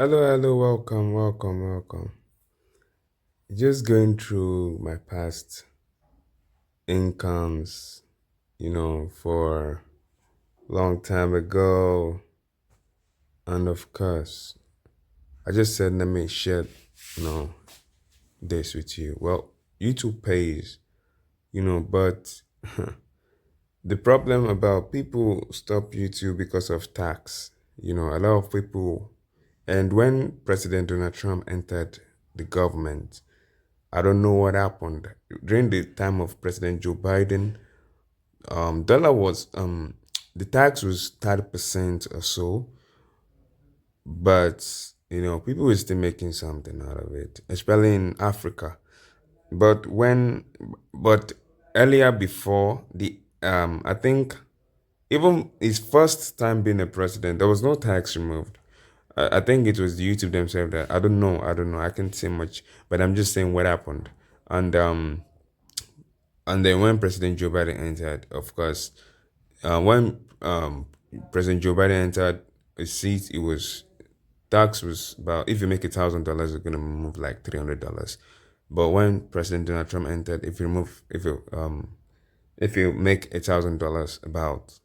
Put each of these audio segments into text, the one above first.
Hello, welcome. Just going through my past incomes, for long time ago, and of course, I just said let me share, you know, this with you. Well, YouTube pays, but the problem about people stop YouTube because of tax. A lot of people, and when President Donald Trump entered the government, I don't know what happened during the time of President Joe Biden. Dollar was the tax was 30% or so, but people were still making something out of it, especially in Africa. But but earlier before I think even his first time being a president, there was no tax removed. I think it was the YouTube themselves that I don't know. I can't say much, but I'm just saying what happened. And And then when President Joe Biden entered, of course, when President Joe Biden entered a seat, it was tax was about if you make $1,000, you're gonna remove like $300. But when President Donald Trump entered, if you make $1,000, about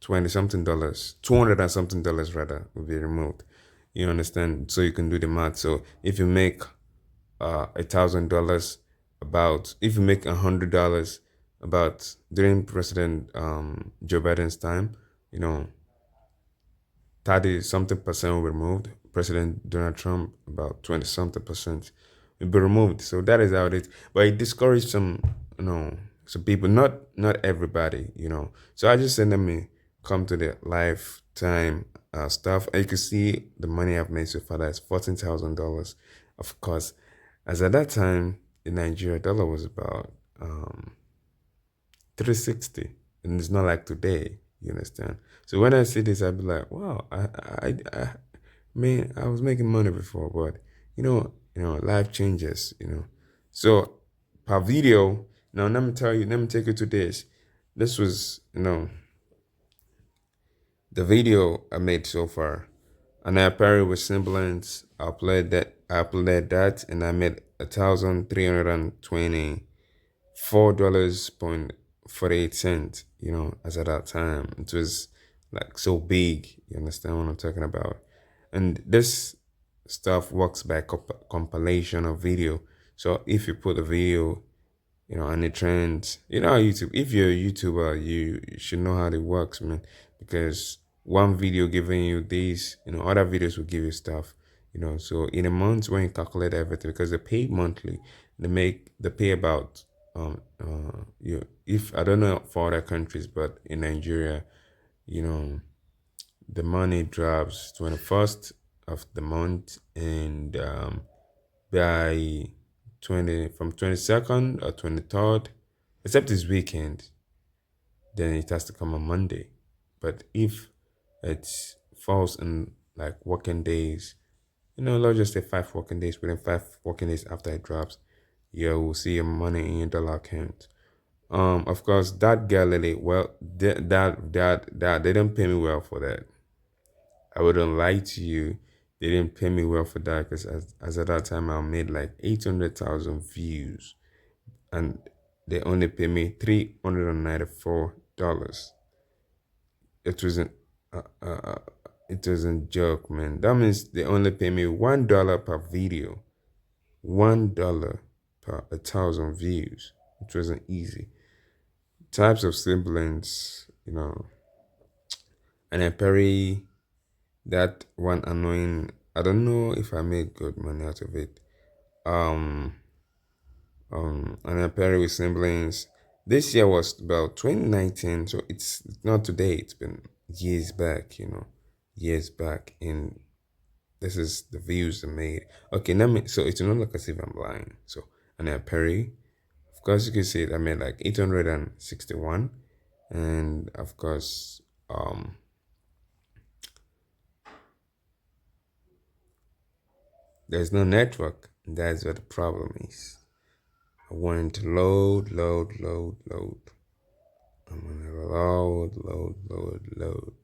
20 something dollars, 200 and something dollars rather, will be removed. You understand? So you can do the math. So if you make $1,000, about if you make $100, about during President Joe Biden's time, you know 30 something percent will be removed. President Donald Trump about 20 something percent will be removed. So that is how it is. But it discouraged some people, not everybody. So I just said let me come to the lifetime stuff. And you can see the money I've made so far. That's $14,000. Of course, as at that time in Nigeria, dollar was about 360, and it's not like today. You understand? So when I see this, I'd be like, wow, I man, I was making money before, but life changes. So per video, now let me tell you, let me take you to this. This was, the video I made so far, and I paired it with semblance. I uploaded that, and I made $1,324.48. As at that time, it was like so big. You understand what I'm talking about? And this stuff works by compilation of video. So if you put a video, and it trends, YouTube. If you're a YouTuber, you should know how it works, man. Because one video giving you these, other videos will give you stuff. So in a month when you calculate everything, because they pay monthly, they pay about you if I don't know for other countries, but in Nigeria, you know, the money drops 21st of the month, and by 20 from 22nd or 23rd, except this weekend, then it has to come on Monday. But if it falls in like working days, let's just say 5 working days, within 5 working days after it drops, you will see your money in your dollar account. Of course, that Galilee, well, that they didn't pay me well for that. I wouldn't lie to you. They didn't pay me well for that, because as at that time I made like 800,000 views, and they only pay me $394. It wasn't uh, uh, uh, it wasn't joke, man. That means they only pay me $1 per video, $1 per 1,000 views. It wasn't easy. Types of siblings, and I parry that one annoying. I don't know if I made good money out of it. Um, and I parry with siblings. This year was about 2019, so it's not today. It's been years back, years back. And this is the views I made. Okay, so it's not like as if I'm lying. So, and I parry. Of course, you can see it. I made like 861, and of course, there's no network. That's what the problem is. I want to load. I'm gonna load.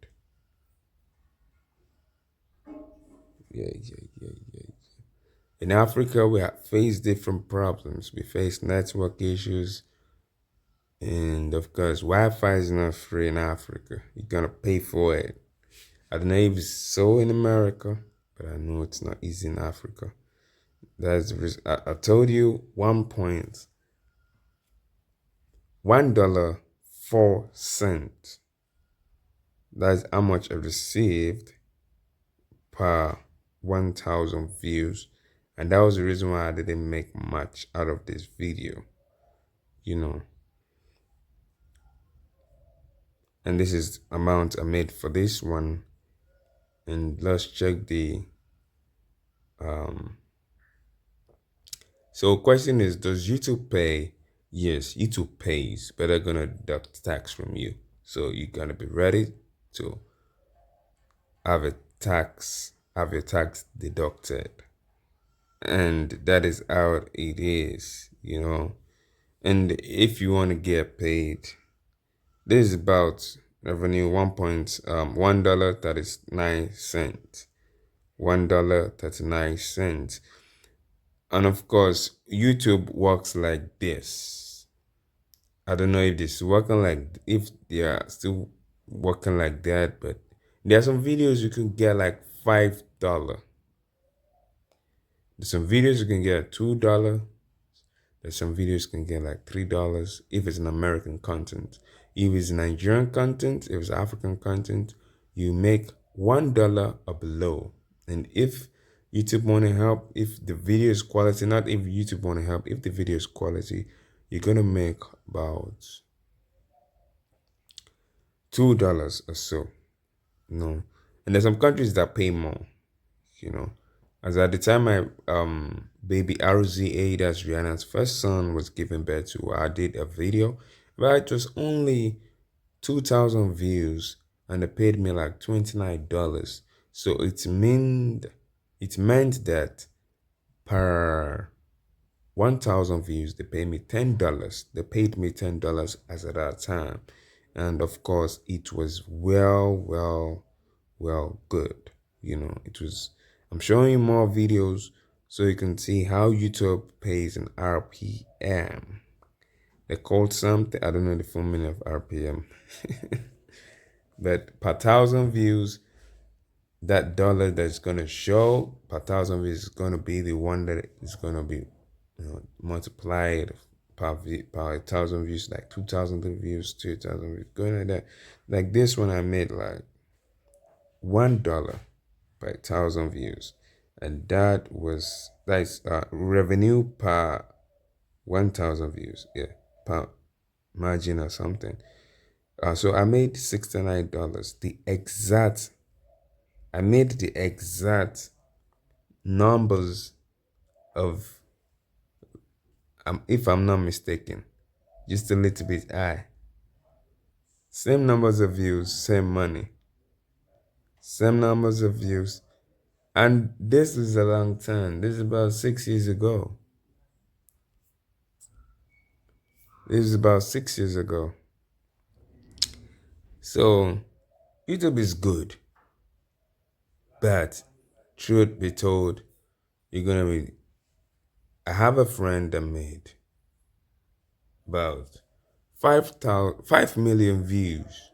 Yeah. In Africa, we have faced different problems. We face network issues, and of course, Wi-Fi is not free in Africa. You're gonna pay for it. I don't know if it's so in America, but I know it's not easy in Africa. That's the reason I told you 1.1 $4. That's how much I received per 1,000 views, and that was the reason why I didn't make much out of this video, you know. And this is amount I made for this one. And let's check the so question is, does YouTube pay? Yes, YouTube pays, but they're gonna deduct tax from you. So you're gonna be ready to have your tax deducted. And that is how it is, you know. And if you want to get paid, this is about revenue $1.39. $1.39. And of course, YouTube works like this. I don't know if this is working like, if they are still working like that, but there are some videos you can get like $5. There's some videos you can get $2. There's some videos you can get like $3 if it's an American content. If it's Nigerian content, if it's African content, you make $1 or below. And if YouTube want to help, if the video is quality, not if YouTube want to help, if the video is quality, you're gonna make about $2 or so. No, and there's some countries that pay more, you know. As at the time my baby RZA, that's Rihanna's first son, was given birth to, I did a video, but it was only 2,000 views, and they paid me like $29. So it meant that per 1,000 views they paid me $10. They paid me $10 as at that time, and of course it was well good. You know, it was. I'm showing you more videos so you can see how YouTube pays in RPM. They called something, I don't know the full meaning of RPM, but per thousand views, that dollar that's gonna show per thousand views is gonna be the one that is gonna be, multiplied per 1,000 views, like 2,000 views, 2,000 views, going like that. Like this one, I made like $1 by 1,000 views, and that's revenue per 1,000 views, yeah, per margin or something. So I made $69. I made the exact numbers of, if I'm not mistaken, just a little bit high. Same numbers of views, same money, same numbers of views. And this is a long time. This is about 6 years ago. This is about 6 years ago. So YouTube is good, but truth be told, you're gonna be. I have a friend that made about 5 million views.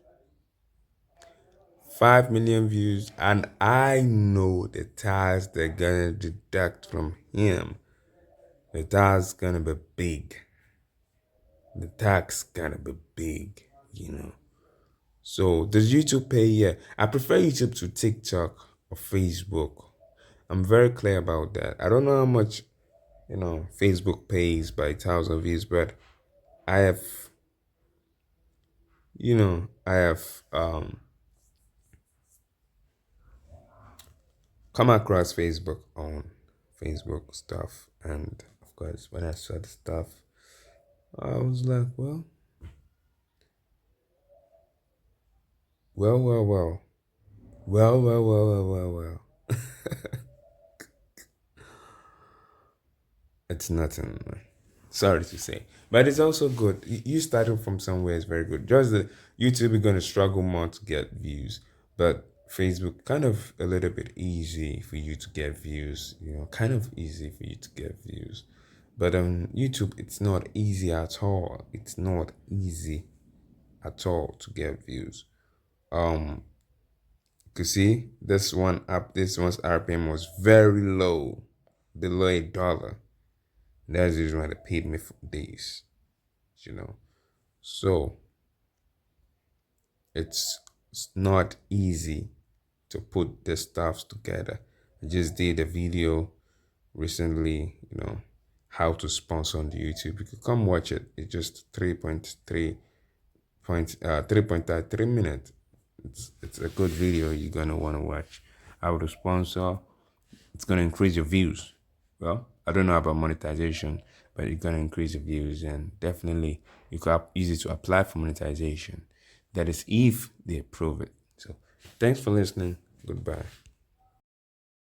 5 million views, and I know the tax they're gonna deduct from him. The tax gonna be big. The tax gonna be big, you know. So does YouTube pay? Yeah, I prefer YouTube to TikTok or Facebook. I'm very clear about that. I don't know how much, Facebook pays by 1,000 views, but I have, I have come across Facebook on Facebook stuff, and of course when I saw the stuff, I was like, well, well, well, well, well, well, well, well, well. It's nothing, man. Sorry to say, but it's also good. You starting from somewhere is very good. Just the YouTube is gonna struggle more to get views, but Facebook kind of a little bit easy for you to get views, kind of easy for you to get views. But on YouTube, it's not easy at all. It's not easy at all to get views. Um, you see, this one's RPM was very low, below $1. That's the reason why they paid me for this, you know. So it's not easy to put the stuff together. I just did a video recently, how to sponsor on the YouTube. You can come watch it. It's just 3.3 minutes. It's a good video you're gonna wanna watch. How to sponsor. It's gonna increase your views. Well, I don't know about monetization, but it's gonna increase your views, and definitely you could easy to apply for monetization. That is if they approve it. So thanks for listening. Goodbye.